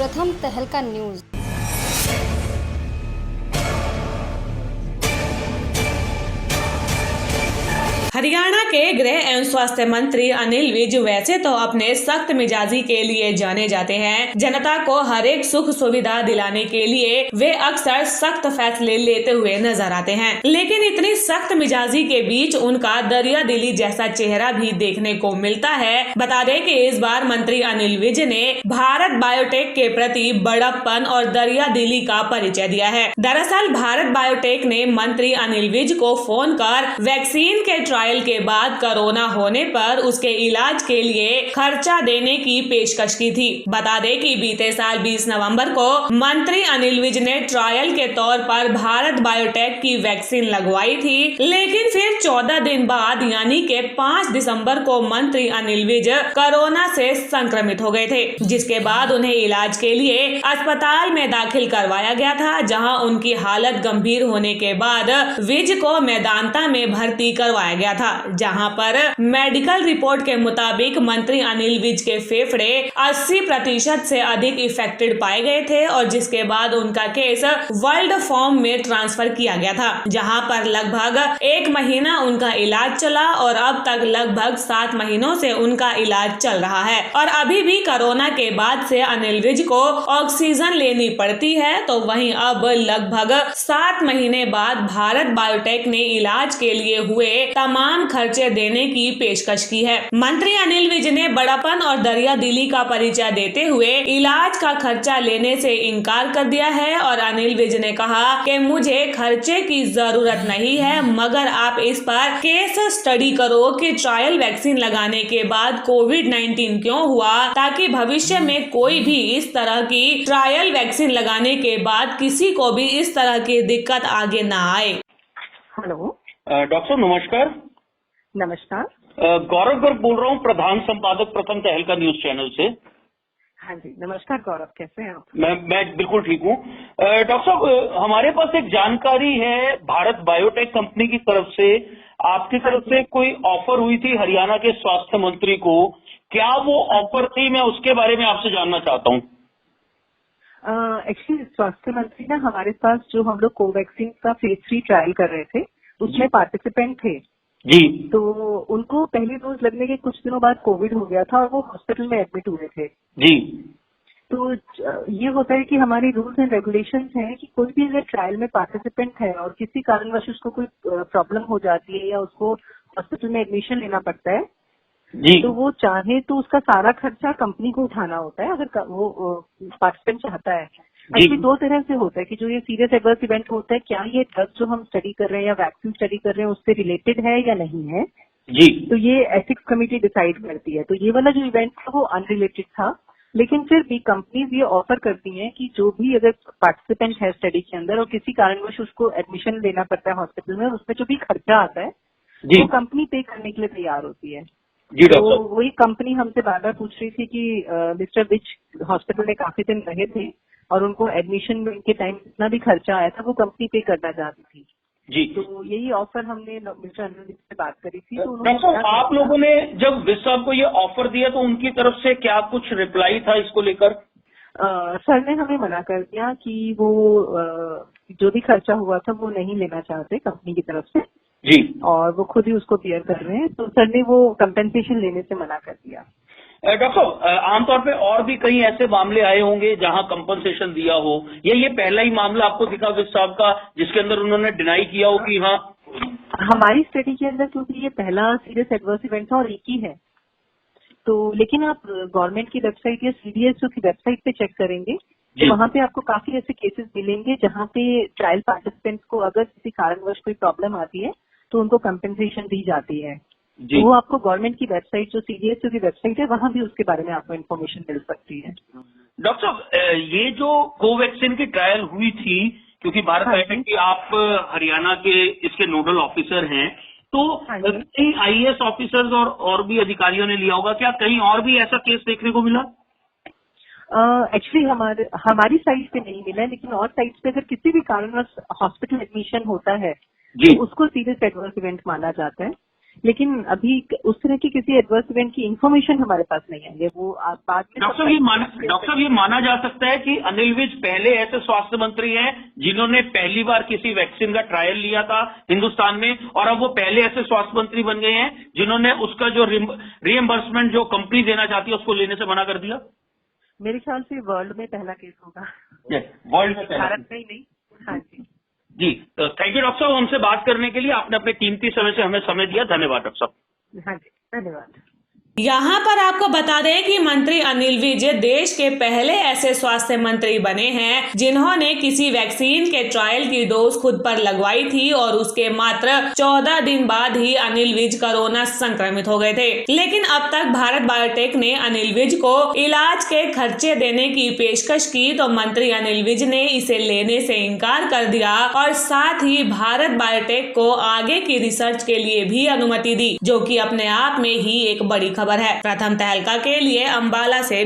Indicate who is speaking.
Speaker 1: प्रथम तहलका न्यूज।
Speaker 2: हरियाणा के गृह एवं स्वास्थ्य मंत्री अनिल विज वैसे तो अपने सख्त मिजाजी के लिए जाने जाते हैं। जनता को हर एक सुख सुविधा दिलाने के लिए वे अक्सर सख्त फैसले लेते हुए नजर आते हैं, लेकिन इतनी सख्त मिजाजी के बीच उनका दरिया दिली जैसा चेहरा भी देखने को मिलता है। बता दें कि इस बार मंत्री अनिल विज ने भारत बायोटेक के प्रति बड़प्पन और दरिया दिली का परिचय दिया है। दरअसल भारत बायोटेक ने मंत्री अनिल विज को फोन कर वैक्सीन के ट्रायल के बाद कोरोना होने पर उसके इलाज के लिए खर्चा देने की पेशकश की थी। बता दें कि बीते साल 20 नवंबर को मंत्री अनिल विज ने ट्रायल के तौर पर भारत बायोटेक की वैक्सीन लगवाई थी, लेकिन फिर 14 दिन बाद यानी कि 5 दिसंबर को मंत्री अनिल विज कोरोना से संक्रमित हो गए थे, जिसके बाद उन्हें इलाज के लिए अस्पताल में दाखिल करवाया गया था, जहां उनकी हालत गंभीर होने के बाद विज को मैदांता में भर्ती करवाया गया था, जहां पर मेडिकल रिपोर्ट के मुताबिक मंत्री अनिल विज के फेफड़े 80% से अधिक इफेक्टेड पाए गए थे और जिसके बाद उनका केस वर्ल्ड फॉर्म में ट्रांसफर किया गया था, जहां पर लगभग 1 महीना उनका इलाज चला और अब तक लगभग 7 महीनों से उनका इलाज चल रहा है। और अभी भी कोरोना के बाद से अनिल विज को ऑक्सीजन लेनी पड़ती है, तो वहीं अब लगभग 7 महीने बाद भारत बायोटेक ने इलाज के लिए हुए तमाम खर्चे देने की पेशकश की है। मंत्री अनिल विज ने बड़प्पन और दरिया दिली का परिचय देते हुए इलाज का खर्चा लेने से इनकार कर दिया है और अनिल विज ने कहा कि मुझे खर्चे की जरूरत नहीं है, मगर आप इस पर केस स्टडी करो कि ट्रायल वैक्सीन लगाने के बाद कोविड-19 क्यों हुआ, ताकि भविष्य में कोई भी इस तरह की ट्रायल वैक्सीन लगाने के बाद किसी को भी इस तरह की दिक्कत आगे ना आए।
Speaker 3: हेलो
Speaker 4: डॉक्टर साहब नमस्कार।
Speaker 3: नमस्कार।
Speaker 4: गौरव गर्ग बोल रहा हूँ, प्रधान संपादक प्रथम तहलका न्यूज चैनल से।
Speaker 3: हाँ जी नमस्कार गौरव, कैसे हैं आप?
Speaker 4: मैं बिल्कुल ठीक हूँ। डॉक्टर साहब हमारे पास एक जानकारी है, भारत बायोटेक कंपनी की तरफ से आपकी तरफ से कोई ऑफर हुई थी हरियाणा के स्वास्थ्य मंत्री को, क्या वो ऑफर थी? मैं उसके बारे में आपसे जानना चाहता हूँ।
Speaker 3: एक्चुअली स्वास्थ्य मंत्री ना हमारे पास जो हम लोग कोवैक्सीन का फेज 3 ट्रायल कर रहे थे उसमें पार्टिसिपेंट थे
Speaker 4: जी।
Speaker 3: तो उनको पहली डोज लगने के कुछ दिनों बाद कोविड हो गया था और वो हॉस्पिटल में एडमिट हुए थे
Speaker 4: जी।
Speaker 3: तो ये होता है कि हमारी रूल्स एंड रेगुलेशंस हैं कि कोई भी अगर ट्रायल में पार्टिसिपेंट है और किसी कारणवश उसको कोई प्रॉब्लम हो जाती है या उसको हॉस्पिटल में एडमिशन लेना पड़ता है
Speaker 4: जी।
Speaker 3: तो वो चाहे तो उसका सारा खर्चा कंपनी को उठाना होता है अगर वो पार्टिसिपेंट चाहता है। एक्चुअली 2 तरह से होता है कि जो ये सीरियस एडवर्स इवेंट होता है, क्या ये ड्रग जो हम स्टडी कर रहे हैं या वैक्सीन स्टडी कर रहे हैं उससे रिलेटेड है या नहीं है
Speaker 4: जी।
Speaker 3: तो ये एथिक्स कमेटी डिसाइड करती है। तो ये वाला जो इवेंट था वो अनरिलेटेड था, लेकिन फिर भी कंपनीज ये ऑफर करती हैं कि जो भी अगर पार्टिसिपेंट है स्टडी के अंदर और किसी कारणवश उसको एडमिशन लेना पड़ता है हॉस्पिटल में, उसमें जो भी खर्चा आता है वो कंपनी पे करने के लिए तैयार होती है। तो वही कंपनी हमसे बार बार पूछ रही थी कि मिस्टर विज हॉस्पिटल में काफी दिन रहे थे और उनको एडमिशन के टाइम जितना भी खर्चा आया था वो कंपनी पे करना चाहती थी
Speaker 4: जी।
Speaker 3: तो यही ऑफर हमने मिस्टर अनिल विज से बात करी थी। तो
Speaker 4: डॉक्टर आप लोगों ने जब विज साहब को ये ऑफर दिया तो उनकी तरफ से क्या कुछ रिप्लाई था इसको लेकर?
Speaker 3: सर ने हमें मना कर दिया कि वो जो भी खर्चा हुआ था वो नहीं लेना चाहते कंपनी की तरफ से
Speaker 4: जी,
Speaker 3: और वो खुद ही उसको बियर कर रहे हैं, तो सर ने वो कंपेंसेशन लेने से मना कर दिया।
Speaker 4: डॉक्टर आमतौर पे और भी कई ऐसे मामले आए होंगे जहां कंपनसेशन दिया हो, ये पहला ही मामला आपको दिखा विज साहब का जिसके अंदर उन्होंने डिनाई किया हो कि हाँ?
Speaker 3: हमारी स्टडी के अंदर क्योंकि ये पहला सीरियस एडवर्स इवेंट था और एक ही है, तो लेकिन आप गवर्नमेंट की वेबसाइट या सीडीएसओ की वेबसाइट पे चेक करेंगे तो वहाँ पे आपको काफी ऐसे केसेस मिलेंगे जहाँ पे ट्रायल पार्टिसिपेंट्स को अगर किसी कारणवश कोई प्रॉब्लम आती है तो उनको कंपेंसेशन दी जाती है। तो वो आपको गवर्नमेंट की वेबसाइट जो सीडीएसओ की वेबसाइट है वहाँ भी उसके बारे में आपको इन्फॉर्मेशन मिल सकती है।
Speaker 4: डॉक्टर साहब ये जो कोवैक्सीन की ट्रायल हुई थी, क्योंकि भारत बायोटेक की आप हरियाणा के इसके नोडल ऑफिसर हैं, तो कई आईएएस ऑफिसर्स और भी अधिकारियों ने लिया होगा, क्या कहीं और भी ऐसा केस देखने को मिला?
Speaker 3: एक्चुअली हमारी साइट पे नहीं मिला है, लेकिन और साइट पे अगर किसी भी कारणवश हॉस्पिटल एडमिशन होता है तो उसको सीरियस एडवर्स इवेंट माना जाता है। लेकिन अभी उस तरह की किसी एडवर्स इवेंट की इंफॉर्मेशन हमारे पास नहीं आई है। वो आप बाद में
Speaker 4: डॉक्टर साहब ये माना जा सकता है कि अनिल विज पहले ऐसे स्वास्थ्य मंत्री हैं जिन्होंने पहली बार किसी वैक्सीन का ट्रायल लिया था हिंदुस्तान में, और अब वो पहले ऐसे स्वास्थ्य मंत्री बन गए हैं जिन्होंने उसका जो रिएम्बर्समेंट जो कंपनी देना चाहती है उसको लेने से मना कर दिया।
Speaker 3: मेरे ख्याल से वर्ल्ड में पहला केस होगा।
Speaker 4: वर्ल्ड में पहला,
Speaker 3: भारत में ही नहीं। हाँ जी
Speaker 4: जी। तो थैंक यू डॉक्टर साहब, हमसे बात करने के लिए। आपने अपने कीमती समय से हमें समय दिया, धन्यवाद डॉक्टर साहब।
Speaker 3: हाँ जी, धन्यवाद।
Speaker 2: यहाँ पर आपको बता दें कि मंत्री अनिल विज देश के पहले ऐसे स्वास्थ्य मंत्री बने हैं जिन्होंने किसी वैक्सीन के ट्रायल की डोज खुद पर लगवाई थी और उसके मात्र 14 दिन बाद ही अनिल विज कोरोना संक्रमित हो गए थे। लेकिन अब तक भारत बायोटेक ने अनिल विज को इलाज के खर्चे देने की पेशकश की तो मंत्री अनिल विज ने इसे लेने से इनकार कर दिया और साथ ही भारत बायोटेक को आगे की रिसर्च के लिए भी अनुमति दी, जो कि अपने आप में ही एक बड़ी खबर है। प्रथम तहलका के लिए अंबाला से